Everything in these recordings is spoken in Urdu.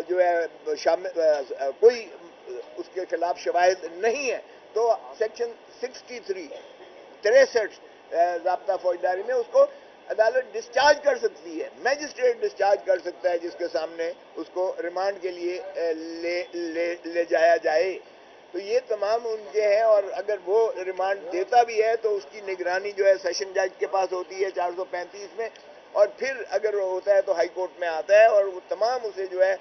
جو ہے شامل کوئی اس کے خلاف شواہد نہیں ہے تو سیکشن 63 ضابطہ فوجداری میں اس کو عدالت ڈسچارج کر سکتی ہے، میجسٹریٹ ڈسچارج کر سکتا ہے جس کے سامنے اس کو ریمانڈ کے لیے لے جایا جائے. تو یہ تمام ان کے ہیں، اور اگر وہ ریمانڈ دیتا بھی ہے تو اس کی نگرانی جو ہے سیشن جج کے پاس ہوتی ہے 435 میں، اور پھر اگر وہ ہوتا ہے تو ہائی کورٹ میں آتا ہے، اور وہ تمام اسے جو ہے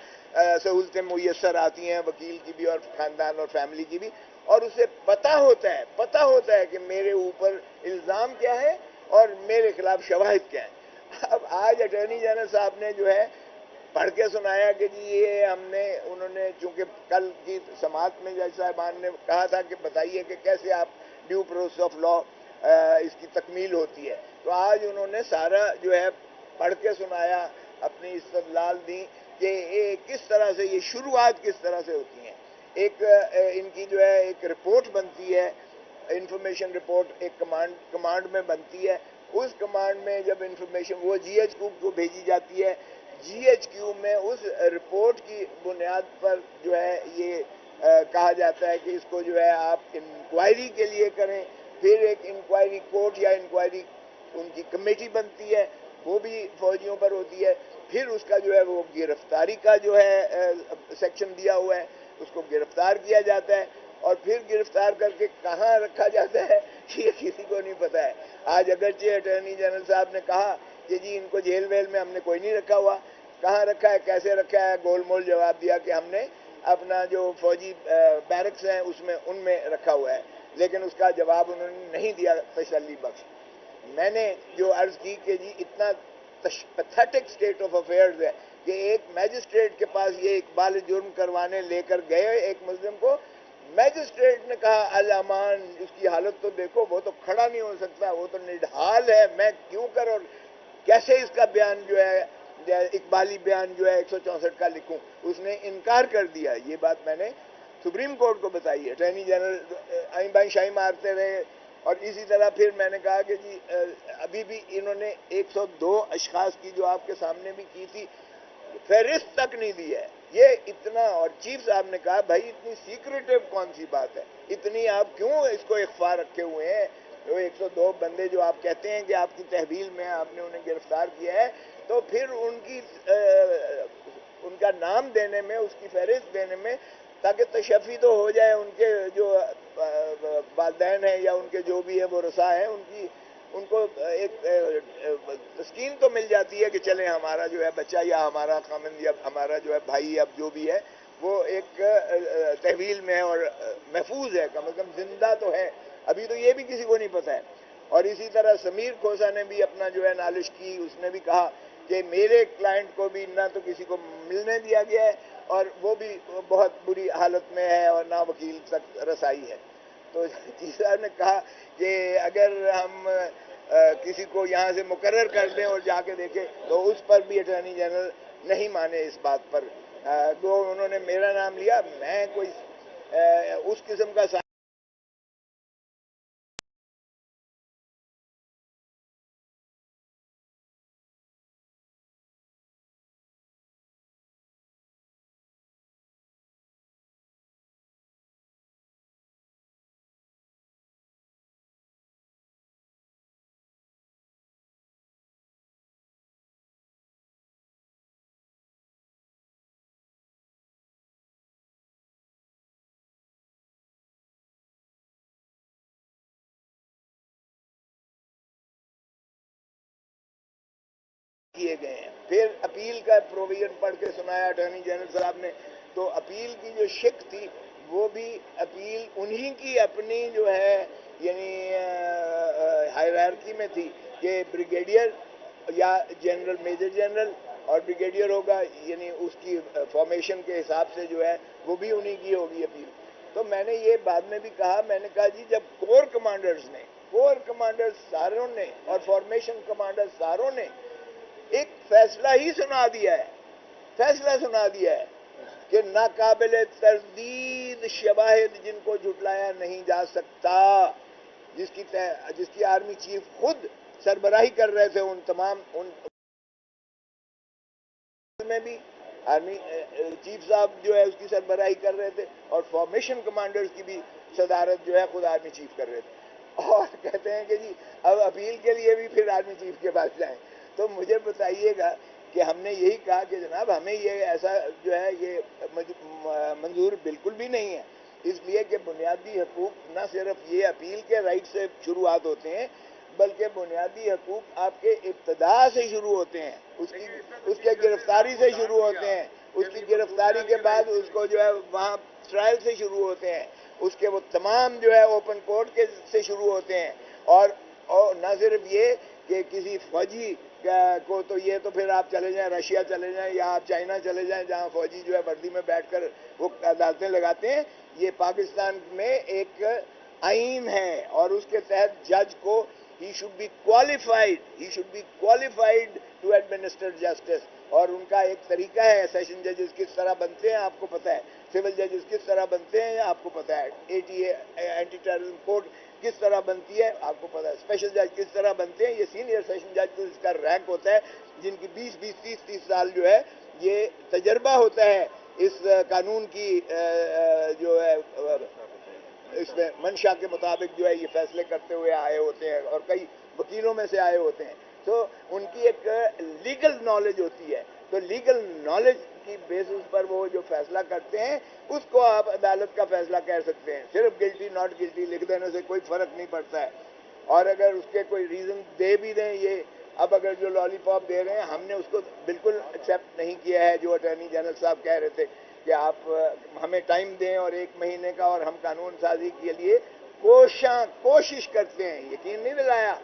سہولتیں میسر آتی ہیں، وکیل کی بھی اور خاندان اور فیملی کی بھی، اور اسے پتہ ہوتا ہے کہ میرے اوپر الزام کیا ہے اور میرے خلاف شواہد کیا ہیں. اب آج اٹارنی جنرل صاحب نے جو ہے پڑھ کے سنایا کہ جی یہ انہوں نے چونکہ کل کی سماعت میں جج صاحبان نے کہا تھا کہ بتائیے کہ کیسے آپ ڈیو پروسیس آف لا اس کی تکمیل ہوتی ہے، تو آج انہوں نے سارا جو ہے پڑھ کے سنایا، اپنی استدلال دی کہ کس طرح سے یہ شروعات کس طرح سے ہوتی ہیں. ایک ان کی جو ہے ایک رپورٹ بنتی ہے، انفارمیشن رپورٹ ایک کمانڈ میں بنتی ہے. اس کمانڈ میں جب انفارمیشن وہ جی ایچ کیو کو بھیجی جاتی ہے، جی ایچ کیو میں اس رپورٹ کی بنیاد پر جو ہے یہ کہا جاتا ہے کہ اس کو جو ہے آپ انکوائری کے لیے کریں. پھر ایک انکوائری کورٹ یا انکوائری ان کی کمیٹی بنتی ہے، وہ بھی فوجیوں پر ہوتی ہے. پھر اس کا جو ہے وہ گرفتاری کا جو ہے سیکشن دیا ہوا ہے، اس کو گرفتار کیا جاتا ہے، اور پھر گرفتار کر کے کہاں رکھا جاتا ہے یہ کسی کو نہیں پتا ہے. آج اگرچہ اٹارنی جنرل صاحب نے کہا کہ جی ان کو جیل ویل میں ہم نے کوئی نہیں رکھا ہوا، کہاں رکھا ہے کیسے رکھا ہے، گول مول جواب دیا کہ ہم نے اپنا جو فوجی بیرکس ہیں ان میں رکھا ہوا ہے، لیکن اس کا جواب انہوں نے نہیں دیا تسلی بخش. میں نے جو عرض کی کہ جی اتنا پیتھیٹک اسٹیٹ آف افیئرز ہے کہ ایک میجسٹریٹ کے پاس یہ اقبال جرم کروانے لے کر گئے ایک ملزم کو، میجسٹریٹ نے کہا الامان اس کی حالت تو دیکھو، وہ تو کھڑا نہیں ہو سکتا، وہ تو نڈھال ہے، میں کیوں کر اور کیسے اس کا بیان جو ہے اقبالی بیان جو ہے 164 کا لکھوں. اس نے انکار کر دیا. یہ بات میں نے سپریم کورٹ کو بتائی ہے. اٹارنی جنرل آئیں بائیں شاہی مارتے رہے، اور اسی طرح پھر میں نے کہا کہ جی ابھی بھی انہوں نے 102 اشخاص کی جو آپ کے سامنے بھی کی تھی فہرست تک نہیں دی ہے. یہ اتنا، اور چیف صاحب نے کہا بھائی اتنی سیکریٹو کون سی بات ہے، اتنی آپ کیوں اس کو اخفا رکھے ہوئے ہیں. وہ 102 بندے جو آپ کہتے ہیں کہ آپ کی تحویل میں آپ نے انہیں گرفتار کیا ہے، تو پھر ان کا نام دینے میں، اس کی فہرست دینے میں، تاکہ تشفی تو ہو جائے ان کے جو والدین ہیں یا ان کے جو بھی ہے وہ رسا ہیں، ان کو ایک تسکین تو مل جاتی ہے کہ چلیں ہمارا جو ہے بچہ یا ہمارا خامند یا ہمارا جو ہے بھائی اب جو بھی ہے وہ ایک تحویل میں اور محفوظ ہے، کم از کم زندہ تو ہے. ابھی تو یہ بھی کسی کو نہیں پتا ہے. اور اسی طرح سمیر کھوسا نے بھی اپنا جو ہے نالش کی. اس نے بھی کہا کہ میرے کلائنٹ کو بھی نہ تو کسی کو ملنے دیا گیا ہے، اور وہ بھی بہت بری حالت میں ہے، اور نہ وکیل تک رسائی ہے. تو جی صاحب نے کہا کہ اگر ہم کسی کو یہاں سے مقرر کر دیں اور جا کے دیکھیں تو اس پر بھی اٹارنی جنرل نہیں مانے اس بات پر. تو انہوں نے میرا نام لیا، میں کوئی اس قسم کا کیے گئے ہیں. پھر اپیل کا پروویژن پڑھ کے سنایا اٹارنی جنرل صاحب نے. تو اپیل کی جو شق تھی وہ بھی اپیل انہی کی اپنی جو ہے یعنی ہائرارکی میں تھی کہ بریگیڈیئر یا جنرل میجر جنرل اور بریگیڈیئر ہوگا، یعنی اس کی فارمیشن کے حساب سے جو ہے وہ بھی انہی کی ہوگی اپیل. تو میں نے یہ بعد میں بھی کہا، میں نے کہا جی جب کور کمانڈرز ساروں نے اور فارمیشن کمانڈر ساروں نے ایک فیصلہ ہی سنا دیا ہے کہ ناقابل تردید شواہد جن کو جھٹلایا نہیں جا سکتا، جس کی آرمی چیف خود سربراہی کر رہے تھے ان تمام میں بھی آرمی چیف صاحب جو ہے اس کی سربراہی کر رہے تھے، اور فارمیشن کمانڈرز کی بھی صدارت جو ہے خود آرمی چیف کر رہے تھے، اور کہتے ہیں کہ جی اب اپیل کے لیے بھی پھر آرمی چیف کے پاس جائیں. تو مجھے بتائیے گا کہ ہم نے یہی کہا کہ جناب ہمیں یہ ایسا جو ہے یہ منظور بالکل بھی نہیں ہے، اس لیے کہ بنیادی حقوق نہ صرف یہ اپیل کے رائٹ سے شروعات ہوتے ہیں، بلکہ بنیادی حقوق آپ کے ابتدا سے شروع ہوتے ہیں، اس کے گرفتاری سے شروع ہوتے ہیں، اس کی گرفتاری کے بعد اس کو جو ہے وہاں ٹرائل سے شروع ہوتے ہیں، اس کے وہ تمام جو ہے اوپن کورٹ کے سے شروع ہوتے ہیں، اور نہ صرف یہ کہ کسی فوجی کو تو یہ تو پھر آپ چلے جائیں رشیا چلے جائیں یا آپ چائنا چلے جائیں جہاں فوجی جو ہے وردی میں بیٹھ کر وہ عدالتیں لگاتے ہیں. یہ پاکستان میں ایک آئین ہے اور اس کے تحت جج کو he should be qualified to administer justice. اور ان کا ایک طریقہ ہے، سیشن ججز کس طرح بنتے ہیں آپ کو پتہ ہے، سول ججز کس طرح بنتے ہیں آپ کو پتہ ہے، ATA اینٹی ٹیررزم کورٹ کس طرح بنتی ہے آپ کو پتہ ہے، اسپیشل جج کس طرح بنتے ہیں. یہ سینئر سیشن جج کا رینک ہوتا ہے جن کی 20-30 سال جو ہے یہ تجربہ ہوتا ہے اس قانون کی جو ہے اس میں منشا کے مطابق جو ہے یہ فیصلے کرتے ہوئے آئے ہوتے ہیں، اور کئی وکیلوں میں سے آئے ہوتے ہیں. تو ان کی ایک لیگل نالج ہوتی ہے، تو لیگل نالج کی بیسس پر وہ جو فیصلہ کرتے ہیں اس کو آپ عدالت کا فیصلہ کہہ سکتے ہیں. صرف گلٹی ناٹ گلٹی لکھ دینے سے کوئی فرق نہیں پڑتا ہے، اور اگر اس کے کوئی ریزن دے بھی دیں، یہ اب اگر جو لالی پاپ دے رہے ہیں ہم نے اس کو بالکل ایکسیپٹ نہیں کیا ہے. جو اٹارنی جنرل صاحب کہہ رہے تھے کہ آپ ہمیں ٹائم دیں اور 1 مہینے کا، اور ہم قانون سازی کے لیے کوشش کرتے ہیں، یقین نہیں دلایا.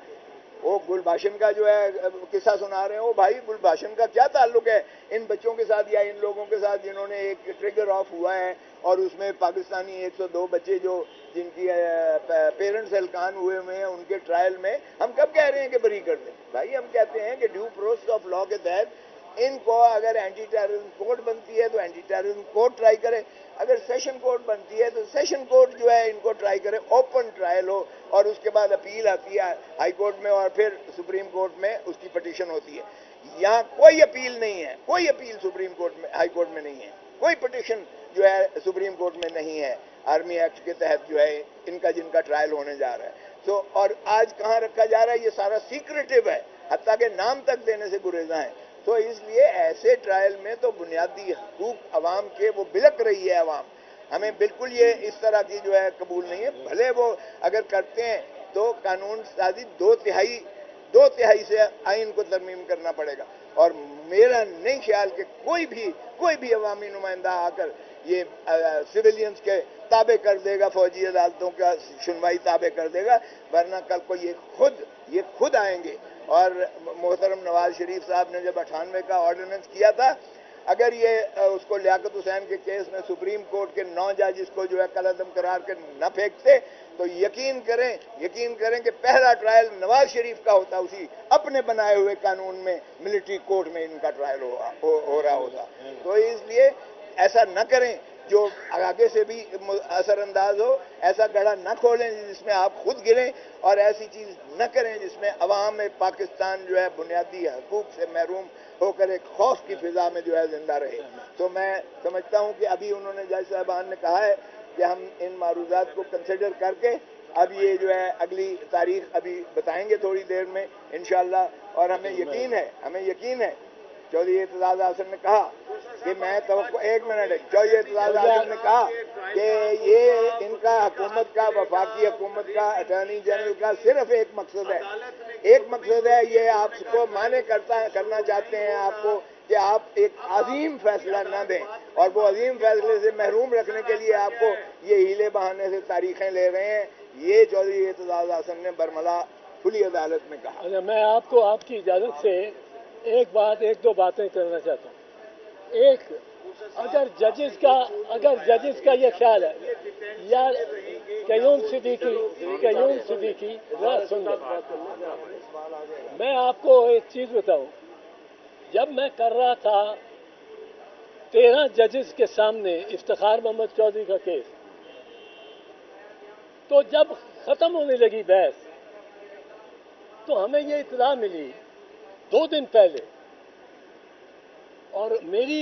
وہ گل بھاشن کا جو ہے قصہ سنا رہے ہیں، وہ بھائی گل بھاشن کا کیا تعلق ہے ان بچوں کے ساتھ یا ان لوگوں کے ساتھ جنہوں نے ایک ٹریگر آف ہوا ہے اور اس میں پاکستانی 102 بچے جو جن کی پیرنٹس ہلکان ہوئے ہیں ان کے ٹرائل میں ہم کب کہہ رہے ہیں کہ بری کر دیں؟ بھائی ہم کہتے ہیں کہ ڈیو پروسیس آف لا کے تحت ان کو اگر اینٹی ٹیررزم کورٹ بنتی ہے تو اینٹی ٹیررزم کورٹ ٹرائی کرے، اگر سیشن کورٹ بنتی ہے تو سیشن کورٹ جو ہے ان کو ٹرائی کرے، اوپن ٹرائل ہو، اور اس کے بعد اپیل آتی ہے ہائی کورٹ میں اور پھر سپریم کورٹ میں اس کی پٹیشن ہوتی ہے. یہاں کوئی اپیل نہیں ہے، کوئی اپیل سپریم کورٹ میں ہائی کورٹ میں نہیں ہے، کوئی پٹیشن جو ہے سپریم کورٹ میں نہیں ہے آرمی ایکٹ کے تحت جو ہے ان کا جن کا ٹرائل ہونے جا رہا ہے. تو اور آج کہاں رکھا جا رہا ہے؟ یہ سارا سیکریٹو ہے، حتیٰ کہ نام تک دینے سے گریزاں ہیں. تو اس لیے ایسے ٹرائل میں تو بنیادی حقوق عوام کے وہ بلک رہی ہے عوام. ہمیں بالکل یہ اس طرح کی جو ہے قبول نہیں ہے. بھلے وہ اگر کرتے ہیں تو قانون سازی 2/3 سے آئین کو ترمیم کرنا پڑے گا، اور میرا نہیں خیال کہ کوئی بھی عوامی نمائندہ آ کر یہ سویلینز کے تابع کر دے گا، فوجی عدالتوں کا سنوائی تابع کر دے گا، ورنہ کل کو یہ خود آئیں گے. اور محترم نواز شریف صاحب نے جب 98 کا آرڈیننس کیا تھا، اگر یہ اس کو لیاقت حسین کے کیس میں سپریم کورٹ کے 9 جج کو جو ہے کالعدم قرار کے نہ پھینکتے تو یقین کریں کہ پہلا ٹرائل نواز شریف کا ہوتا، اسی اپنے بنائے ہوئے قانون میں ملٹری کورٹ میں ان کا ٹرائل ہو رہا ہوتا. تو اس لیے ایسا نہ کریں جو آگے سے بھی اثر انداز ہو، ایسا گڑھا نہ کھولیں جس میں آپ خود گریں، اور ایسی چیز نہ کریں جس میں عوام پاکستان جو ہے بنیادی حقوق سے محروم ہو کر ایک خوف کی فضا میں جو ہے زندہ رہے. تو میں سمجھتا ہوں کہ ابھی انہوں نے جج صاحبان نے کہا ہے کہ ہم ان معروضات کو کنسیڈر کر کے اب یہ جو ہے اگلی تاریخ ابھی بتائیں گے تھوڑی دیر میں انشاءاللہ. اور ہمیں یقین ہے چودھری اعتزاز احسن نے کہا کہ میں توقع چودھری اعتزاز احسن نے کہا کہ یہ ان کا حکومت کا، وفاقی حکومت کا، اٹارنی جنرل کا صرف ایک مقصد ہے یہ آپ کو مانے کرنا چاہتے ہیں آپ کو کہ آپ ایک عظیم فیصلہ نہ دیں، اور وہ عظیم فیصلے سے محروم رکھنے کے لیے آپ کو یہ ہیلے بہانے سے تاریخیں لے رہے ہیں. یہ چودھری اعتزاز احسن نے برملا کھلی عدالت میں کہا. اچھا، میں آپ کو آپ کی اجازت سے ایک دو باتیں کرنا چاہتا ہوں. ایک، اگر ججز کا یہ خیال ہے یا قیوم صدیقی سن لیں، میں آپ کو ایک چیز بتاؤں. جب میں کر رہا تھا 13 ججز کے سامنے افتخار محمد چودھری کا کیس، تو جب ختم ہونے لگی بحث تو ہمیں یہ اطلاع ملی 2 دن پہلے، اور میری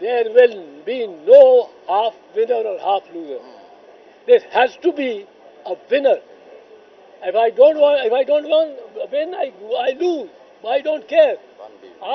there will be no half winner or half loser. There has to be a winner. If I don't win, I lose. I don't care.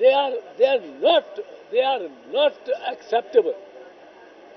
they are not acceptable।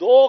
2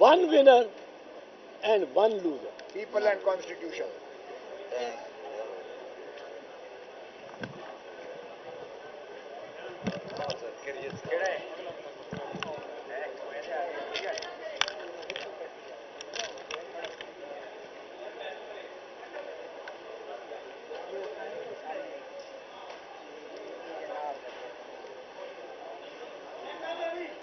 1 winner and 1 loser. People and Constitution.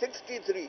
63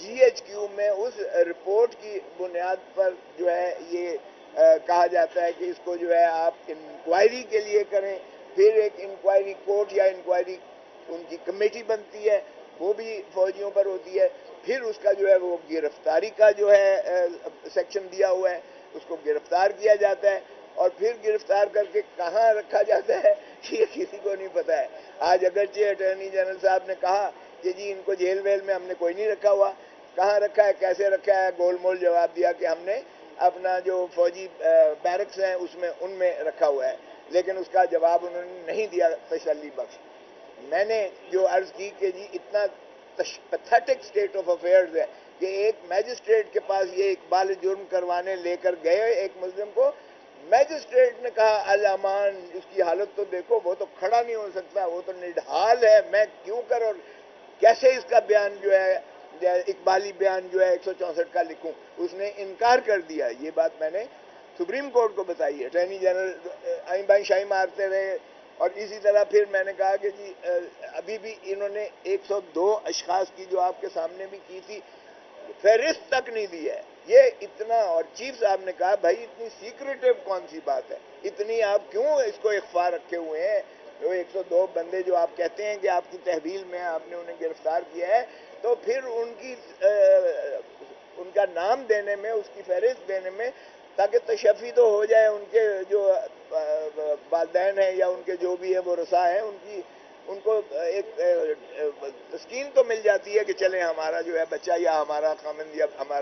GHQ میں اس رپورٹ کی بنیاد پر جو ہے یہ کہا جاتا ہے کہ اس کو جو ہے آپ انکوائری کے لیے کریں، پھر ایک انکوائری کورٹ یا انکوائری ان کی کمیٹی بنتی ہے، وہ بھی فوجیوں پر ہوتی ہے، پھر اس کا جو ہے وہ گرفتاری کا جو ہے سیکشن دیا ہوا ہے، اس کو گرفتار کیا جاتا ہے، اور پھر گرفتار کر کے کہاں رکھا جاتا ہے یہ کسی کو نہیں پتا ہے۔ آج اگرچہ اٹارنی جنرل صاحب نے کہا کہ جی ان کو جیل ویل میں ہم نے کوئی نہیں رکھا ہوا، کہاں رکھا ہے، کیسے رکھا ہے، گول مول جواب دیا کہ ہم نے اپنا جو فوجی بیرکس ہیں ان میں رکھا ہوا ہے، لیکن اس کا جواب انہوں نے نہیں دیا تسلی بخش۔ میں نے جو عرض کی کہ جی اتنا پیتھیٹک سٹیٹ آف افیئرز ہے کہ ایک میجسٹریٹ کے پاس یہ اقبال جرم کروانے لے کر گئے ایک ملزم کو، میجسٹریٹ نے کہا الامان اس کی حالت تو دیکھو، وہ تو کھڑا نہیں ہو سکتا، وہ تو نڈھال ہے، میں کیوں کر اور کیسے اس کا بیان جو ہے اقبالی بیان جو ہے 164 کا لکھوں۔ اس نے انکار کر دیا۔ یہ بات میں نے سپریم کورٹ کو بتائی ہے۔ اٹارنی جنرل آئیں بائیں شائی مارتے رہے، اور اسی طرح پھر میں نے کہا کہ جی ابھی بھی انہوں نے 102 اشخاص کی جو آپ کے سامنے بھی کی تھی فہرست تک نہیں دی ہے۔ یہ اتنا، اور چیف صاحب نے کہا بھائی اتنی سیکریٹو کون سی بات ہے، اتنی آپ کیوں اس کو اخفا رکھے ہوئے ہیں؟ جو 102 بندے جو آپ کہتے ہیں کہ آپ کی تحویل میں آپ نے انہیں گرفتار کیا ہے، تو پھر ان کا نام دینے میں، اس کی فہرست دینے میں، تاکہ تشفی تو ہو جائے ان کے جو والدین ہیں یا ان کے جو بھی ہے وہ رسا ہیں، ان کو ایک تسکین تو مل جاتی ہے کہ چلیں ہمارا جو ہے بچہ یا ہمارا خامند یا ہمارا